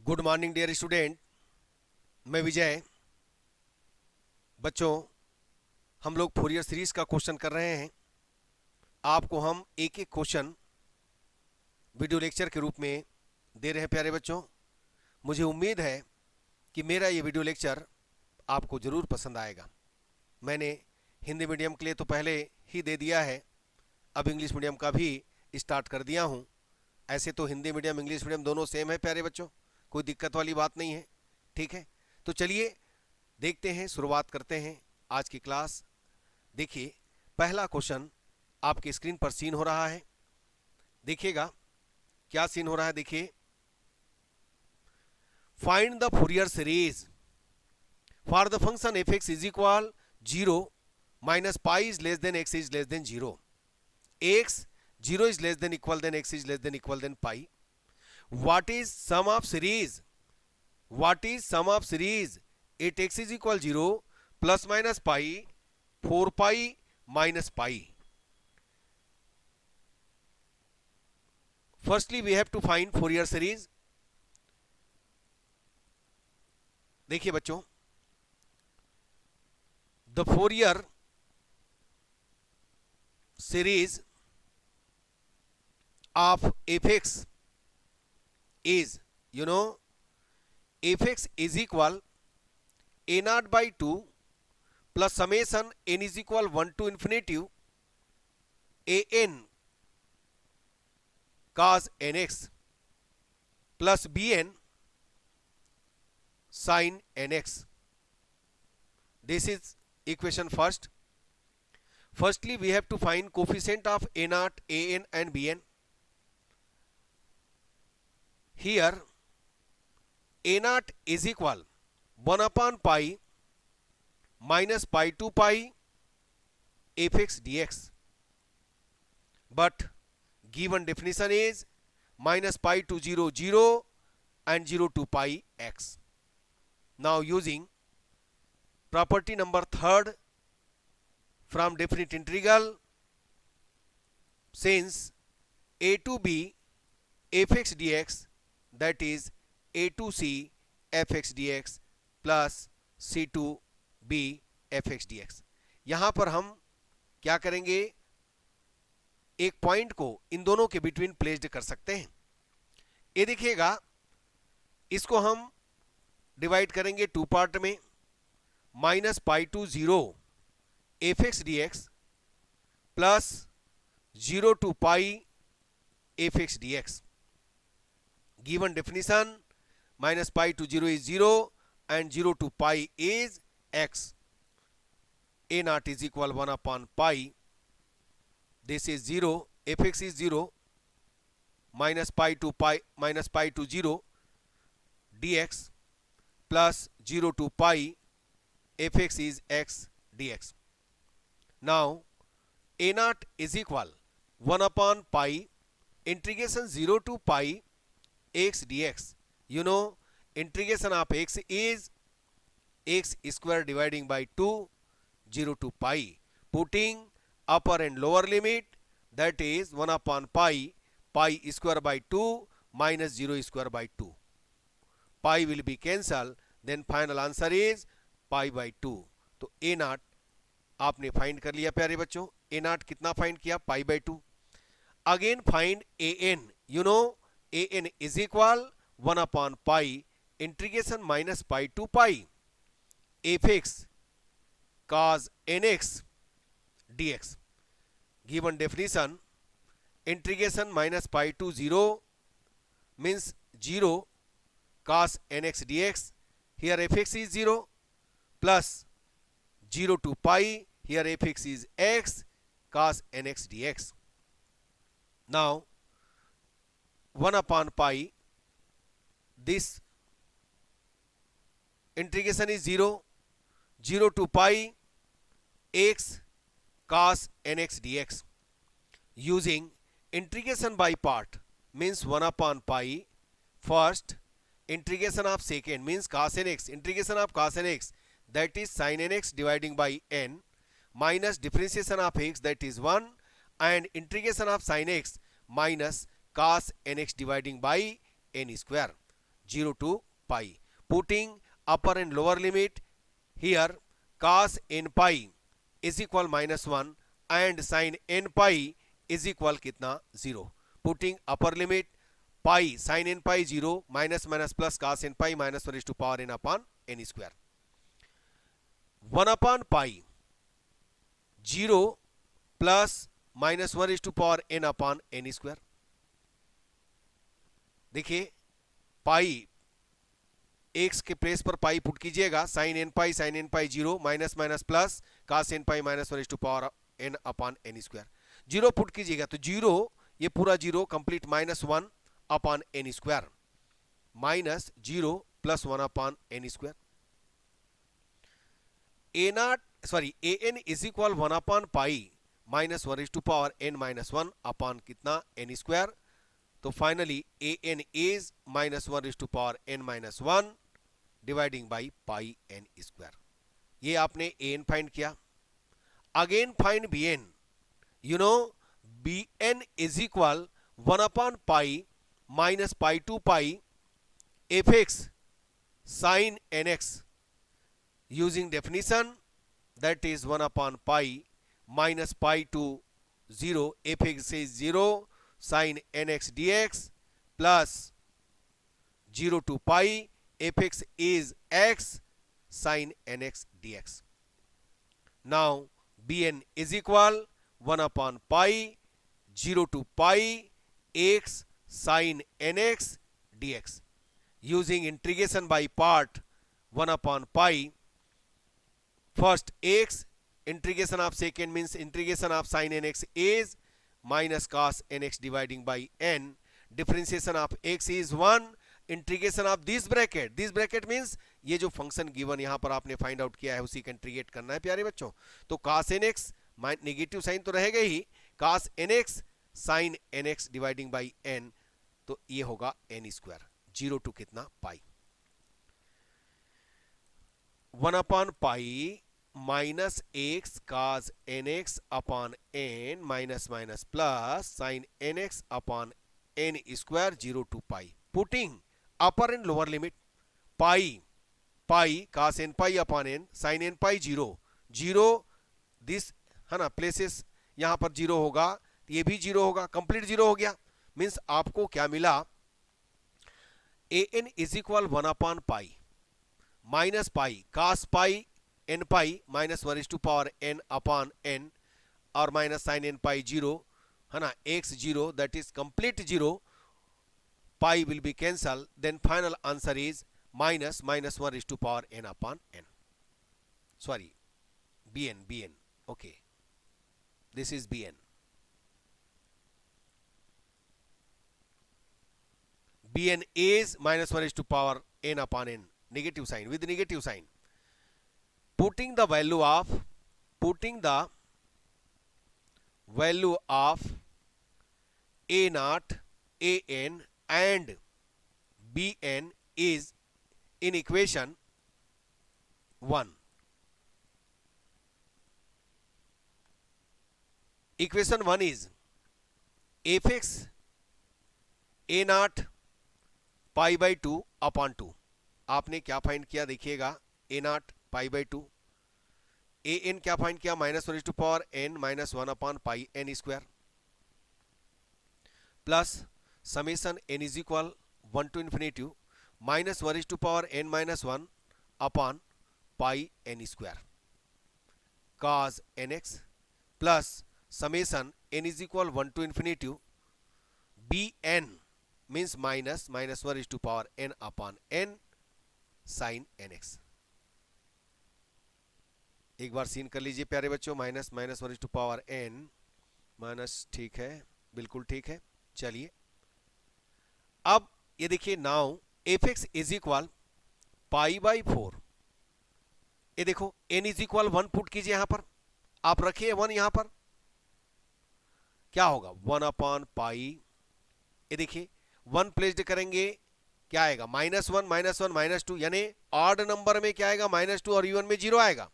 Good morning dear student. मैं विजय। बच्चों, हम लोग फोरियर सीरीज का क्वेश्चन कर रहे हैं। आपको हम एक एक क्वेश्चन वीडियो लेक्चर के रूप में दे रहे हैं। प्यारे बच्चों, मुझे उम्मीद है कि मेरा ये वीडियो लेक्चर आपको ज़रूर पसंद आएगा। मैंने हिंदी मीडियम के लिए तो पहले ही दे दिया है, अब इंग्लिश मीडियम का भी स्टार्ट कर दिया हूँ। ऐसे तो हिंदी मीडियम इंग्लिश मीडियम दोनों सेम है प्यारे बच्चों, कोई दिक्कत वाली बात नहीं है। ठीक है, तो चलिए देखते हैं, शुरुआत करते हैं आज की क्लास। देखिए, पहला क्वेश्चन आपकी स्क्रीन पर सीन हो रहा है। देखिएगा क्या सीन हो रहा है। देखिए, find the Fourier series for the function F x is equal 0 minus pi is less than x is less than 0, x 0 is less than equal than x is less than equal than pi. What is sum of series? What is sum of series at x is equal 0 plus minus pi 4 pi minus pi? Firstly, we have to find Fourier series. देखिए बच्चों, the Fourier series of fx is, fx is equal a naught by 2 plus summation n is equal 1 to infinity a n cos nx plus bn sin nx. This is equation first. Firstly, we have to find coefficient of a naught, an and bn. Here a naught is equal 1 upon pi minus pi to pi fx dx, but given definition is minus pi to 0 0 and 0 to pi x. Now using property number third from definite integral, since a to b fx dx, that is a to c fx dx plus c to b fx dx, यहां पर हम क्या करेंगे, एक point को इन दोनों के between placed कर सकते हैं। ये देखिएगा, इसको हम डिवाइड करेंगे टू पार्ट में, minus pi to 0 fx dx plus 0 to pi fx dx. Given definition, minus pi to 0 is 0 and 0 to pi is x. A naught is equal 1 upon pi. This is 0, fx is 0, minus pi to 0 dx plus 0 to pi fx is x dx. Now a naught is equal 1 upon pi integration 0 to pi x dx. Integration of x is x square dividing by 2, 0 to pi. Putting upper and lower limit, that is 1 upon pi square by 2 minus 0 square by 2. Pi will be cancelled, then final answer is pi by 2. तो a naught आपने find कर लिया प्यारे बच्चों। a naught कितना find किया, पाई by 2. Again find an. an is equal 1 upon pi integration minus pi to pi fx cos nx dx. Given definition, integration minus pi to 0 means 0 cos nx dx. Here fx is 0 plus 0 to pi, here fx is x cos nx dx. Now 1 upon pi, this integration is 0, 0 to pi x cos nx dx. Using integration by part means 1 upon pi, first integration of second means cos nx, integration of cos nx, that is sin nx dividing by n, minus differentiation of x, that is 1, and integration of sin x minus cos nx dividing by n square. 0 to pi. Putting upper and lower limit here, cos n pi is equal -1 and sin n pi is equal कितना 0. Putting upper limit pi sin n pi 0 minus minus plus cos n pi minus 1 is to power n upon n square. 1 upon pi 0 plus minus 1 is to power n upon n square. देखिए पाई x के place पर pi put कीजिएगा, sine n pi 0 minus minus plus cos n pi minus 1 is to power n upon n square. 0 put कीजिएगा तो 0 ये पूरा 0 complete -1 upon n square minus 0 plus 1 upon n square. A n is equal 1 upon pi minus 1 is to power n minus 1 upon कितना n square. तो finally a n is -1 is to power n minus 1 dividing by pi n square. ये आपने a n find किया. Again find b n. You know b n is equal 1 upon pi minus pi to pi f x sine n x using definition, that is 1 upon pi minus pi to 0 fx is 0 sin nx dx plus 0 to pi fx is x sin nx dx. Now bn is equal 1 upon pi 0 to pi x sin nx dx. Using integration by part 1 upon pi, first x integration of second means integration of sin nx is minus cos nx dividing by n. Differentiation of x is 1. Integration of this bracket means ये जो function given यहाँ पर आपने find out किया है उसी का integrate करना है प्यारे बच्चों. तो cos nx नेगेटिव साइन तो रहेगा ही, cos nx sin nx dividing by n, तो ये होगा n स्क्वायर 0 टू कितना पाई. 1 upon pi minus x cos nx upon n minus minus plus sin nx upon n square 0 to pi. Putting upper and lower limit pi cos n pi upon n sin n pi 0 this है ना places यहाँ पर 0 होगा, ये भी 0 होगा, complete 0 हो गया. मीन्स आपको क्या मिला, a n is equal 1 upon pi minus pi cos pi n pi minus 1 is to power n upon n और माइनस साइन n पाई 0 है ना, x 0 that is complete 0, pi will be cancel, then final answer is minus 1 is to power n upon n. Sorry bn okay, this is bn. bn is minus 1 is to power n upon n, negative sign, with negative sign. Putting the value of a naught, an and bn is in equation 1. Equation 1 is fx a naught pi by 2 upon 2. आपने क्या find किया देखिएगा, a naught pi by 2, a n क्या find किया minus 1 is to power n minus 1 upon pi n square plus summation n is equal 1 to infinity minus 1 is to power n minus 1 upon pi n square cos nx plus summation n is equal 1 to infinity b n means minus 1 is to power n upon n sin nx. एक बार scene कर लीजिए प्यारे बच्चों, minus 1 is to power n minus, ठीक है, बिल्कुल ठीक है. चलिए अब ये देखिए, now f x is equal pi by 4. ये देखो n इज इक्वल 1 पुट कीजिए यहां पर, आप रखिए 1 यहां पर, क्या होगा 1 अपॉन पाई. ये देखिए 1 प्लेस्ड करेंगे क्या आएगा -1 -2, यानी ऑड नंबर में क्या आएगा -2 और इवन में 0 आएगा.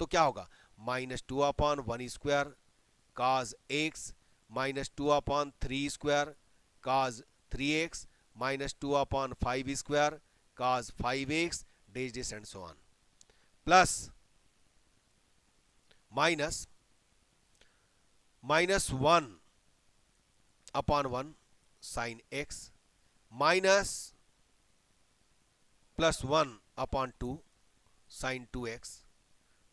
तो क्या होगा -2 upon 1 square cos x -2 upon 3 square cos 3x minus 2 upon 5 square cos 5x dash dash and so on, plus minus 1 upon 1 sin x minus plus 1 upon 2 sin 2x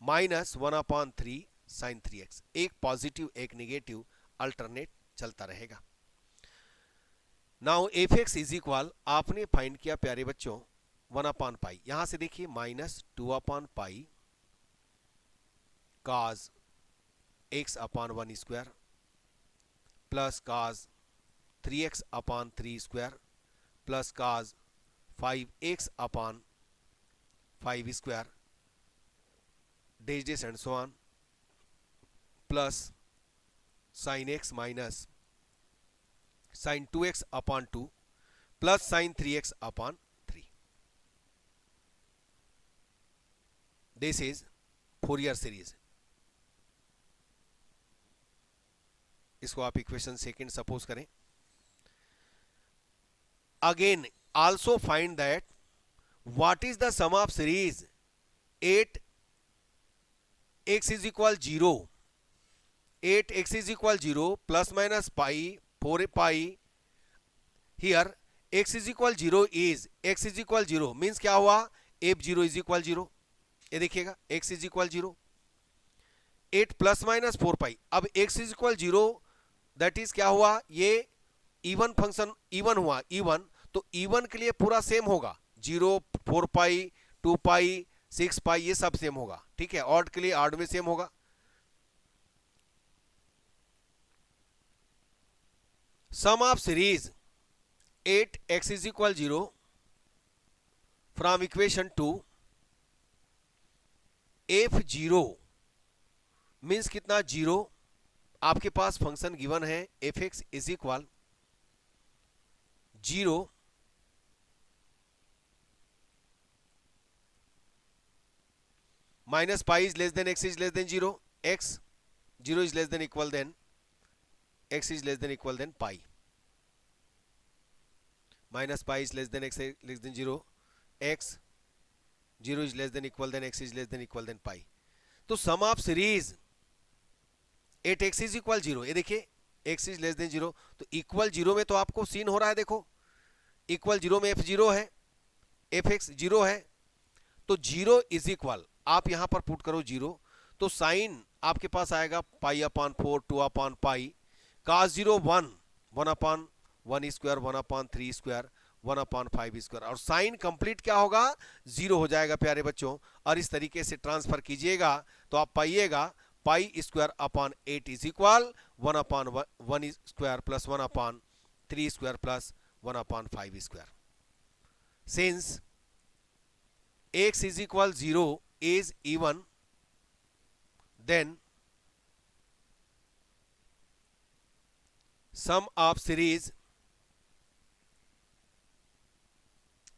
minus 1 upon 3 sine 3x, एक positive एक negative alternate चलता रहेगा। Now f x is equal, आपने find किया प्यारे बच्चों 1 upon pi, यहां से देखिए minus 2 upon pi cos x upon 1 square plus cos 3x upon 3 square plus cos 5x upon 5 square dash dash and so on plus sin x minus sin 2x upon 2 plus sin 3x upon 3. This is Fourier series. इसको आप equation second suppose करें। Again also find that what is the sum of series 8 x is equal 0, 8x is equal 0 plus minus pi 4 pi, here x is equal 0 is x is equal 0 means क्या हुआ f0 is equal 0, ये देखिएगा x is equal 0, 8 plus minus 4 pi, अब x is equal 0 that is क्या हुआ, ये even function even हुआ, even तो इवन के लिए पूरा सेम होगा, 0 4 पाई 2 पाई 6 पाई ये सब सेम होगा, ठीक है। ऑड के लिए ऑड में सेम होगा। Sum of series 8x is equal 0 from equation 2 f0 means कितना 0, आपके पास फंक्शन गिवन है fx is equal 0 minus pi is less than x is less than 0, x 0 is less than equal than x is less than equal than pi, minus pi is less than x is less than 0, x 0 is less than equal than x is less than equal than pi। तो sum of series 8x is equal 0, ये देखिए x is less than 0, तो equal 0 में तो आपको scene हो रहा है, देखो इक्वल 0 में f0 है, fx 0 है, तो 0 इज इक्वल आप यहां पर पुट करो 0 तो साइन आपके पास आएगा पाई अपॉन 4 2 अपॉन पाई cos 0 1 1 upon 1 square 1 upon 3 square 1 upon 5 square, और साइन कंप्लीट क्या होगा 0 हो जाएगा प्यारे बच्चों। और इस तरीके से ट्रांसफर कीजिएगा तो आप पाइएगा pi square upon 8 is equal 1 upon 1 square plus 1 upon 3 square plus 1 upon 5 square. Since x is equal 0 is even, then sum of series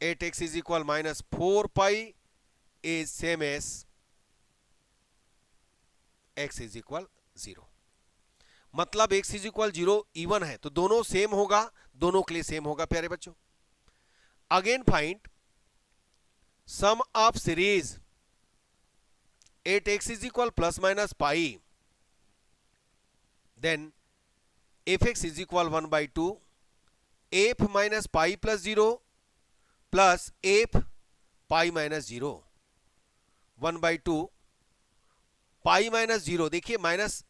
8x is equal minus 4 pi is same as x is equal 0, मतलब x is equal 0 even है तो दोनों same होगा, दोनों के लिए same होगा प्यारे बच्चों। Again find sum of series 8x is equal plus minus pi, then fx is equal 1 by 2 f minus pi plus 0 plus f pi minus 0 1 by 2 pi minus 0, देखिए minus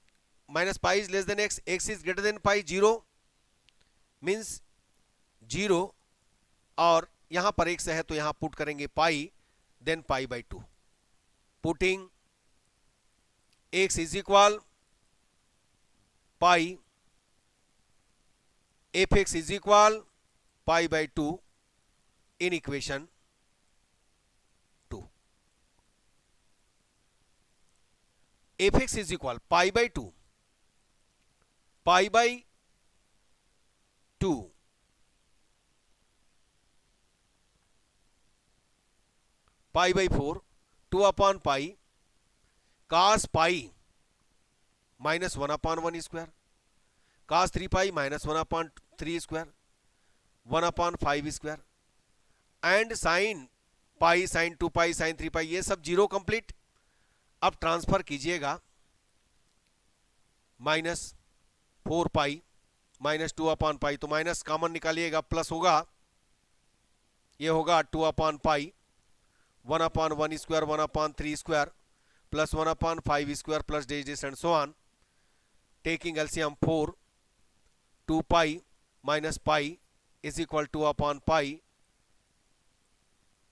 minus pi is less than x, x is greater than pi, 0 means 0, और यहां पर x है तो यहां put करेंगे pi then pi by 2, putting x is equal pi fx is equal pi by 2 in equation 2, fx is equal pi by 2 pi by 2 pi by 4 2 upon pi cos pi minus 1 upon 1 square, cos 3 pi minus 1 upon 3 square, 1/5 square and sine pi, sine 2 pi, sine 3 pi, ये सब zero complete. अब transfer कीजिएगा -4 पाई -2/पाई, तो minus common निकालिएगा, plus होगा, ये होगा 2/पाई 1/1 square 1/3 square plus 1/5 square plus days and so on. Taking LCM 4, 2 pi minus pi is equal 2/पाई,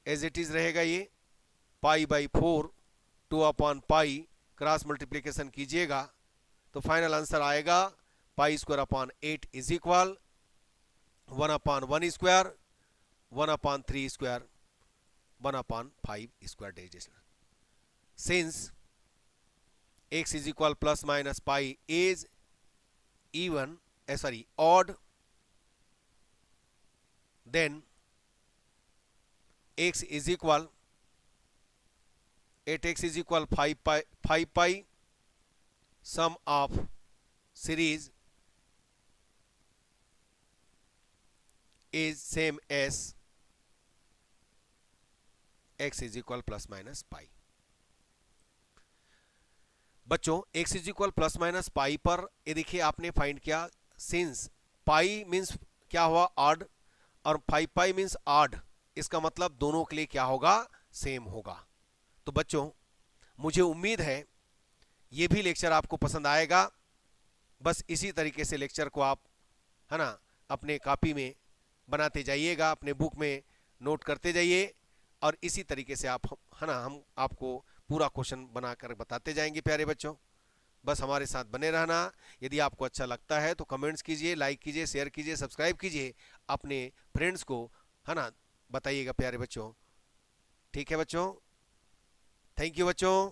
एज इट इज रहेगा ये पाई/4 2/पाई, क्रॉस मल्टीप्लीकेशन कीजिएगा तो फाइनल आंसर आएगा पाई² is equal 1/1 square 1/3 square 1/5 square days. Since x is equal plus minus pi is even odd, then x is equal 8x is equal 5 pi sum of series is same as x is equal plus minus pi। बच्चों x is equal plus minus pi पर ये देखिए आपने find किया, since पाई means क्या हुआ odd और 5 पाई means odd, इसका मतलब दोनों के लिए क्या होगा, सेम होगा। तो बच्चों मुझे उम्मीद है ये भी लेक्चर आपको पसंद आएगा। बस इसी तरीके से लेक्चर को आप है ना अपने कॉपी में बनाते जाइएगा, अपने बुक में नोट करते जाइए और इसी तरीके से आप है ना हम आपको पूरा क्वेश्चन बनाकर बताते जाएंगे प्यारे बच्चों। बस हमारे साथ बने रहना। यदि आपको अच्छा लगता है तो कमेंट्स कीजिए, लाइक कीजिए, शेयर कीजिए, सब्सक्राइब कीजिए, अपने फ्रेंड्स को है ना बताइएगा प्यारे बच्चों। ठीक है बच्चों, थैंक यू बच्चों।